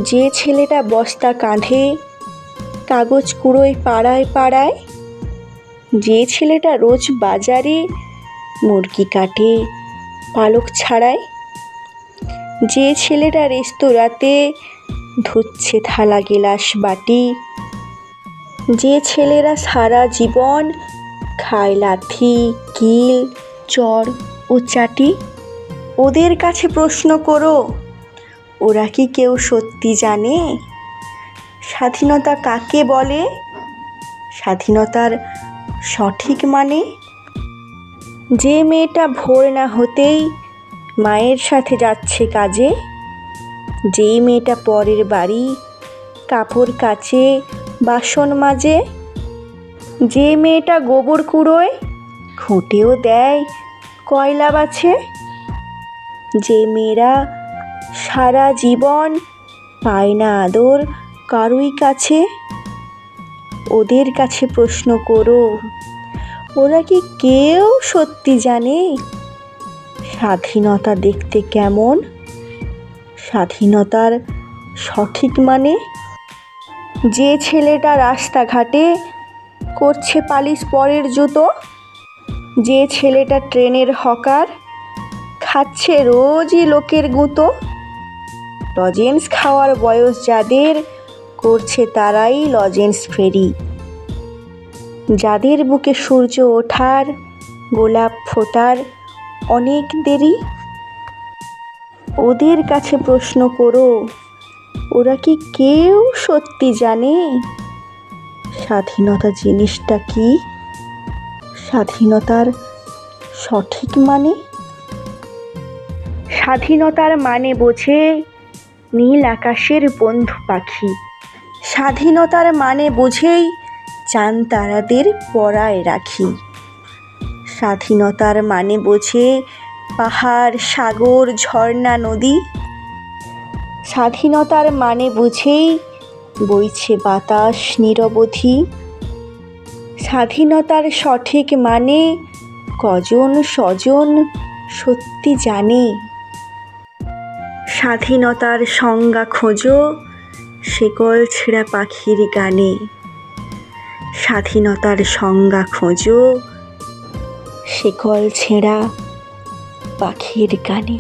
যে ছেলেটা বস্তা কাঁধে কাগজ কুড়োয় পাড়ায় পাড়ায়, যে ছেলেটা রোজ বাজারে মুরগি কাটে পালক ছাড়ায়, যে ছেলেটা রেস্তোরাঁতে ধুচ্ছে থালা গেলাস বাটি, যে ছেলেরা সারা জীবন খায় লাথি কিল চড় ও চাটি, ওদের কাছে প্রশ্ন করো, ওরা কি কেউ সত্যি জানে স্বাধীনতা কাকে বলে, স্বাধীনতার সঠিক মানে? যে মেয়েটা ভোর না হতেই মায়ের সাথে যাচ্ছে কাজে, যেই মেয়েটা পরের বাড়ি কাপড় কাচে বাসন মাজে, যে মেয়েটা গোবর কুড়োয় খুঁটেও দেয় কয়লা বাছে, যে মেয়েরা সারা জীবন পায় না আদর কারুই কাছে, ওদের কাছে প্রশ্ন করো, ওরা কি কেউ সত্যি জানে স্বাধীনতা দেখতে কেমন, স্বাধীনতার সঠিক মানে? যে ছেলেটা রাস্তাঘাটে করছে পালিশ পরের জুতো, যে ছেলেটা ট্রেনের হকার খাচ্ছে রোজই লোকের গুঁতো, লজেন্স খাওয়ার বয়স যাদের করছে তারাই লজেন্স ফেরি, যাদের বুকে সূর্য ওঠার গোলাপ ফোটার অনেক দেরি, ওদের কাছে প্রশ্ন করো, ওরা কি কেউ সত্যি জানে স্বাধীনতা জিনিসটা কি, স্বাধীনতার সঠিক মানে? স্বাধীনতার মানে বোঝে নীল আকাশের বন্ধু পাখি, স্বাধীনতার মানে বুঝেই চাঁদ তারাদের পরায় রাখি, স্বাধীনতার মানে বোঝে পাহাড় সাগর ঝর্ণা নদী, স্বাধীনতার মানে বুঝেই বইছে বাতাস নিরবধি, স্বাধীনতার সঠিক মানে কজন স্বজন সত্যি জানে, স্বাধীনতার সংজ্ঞা খোঁজো শেকল ছেঁড়া পাখির গানে, স্বাধীনতার সংজ্ঞা খোঁজো শেকল ছেঁড়া পাখির গানে।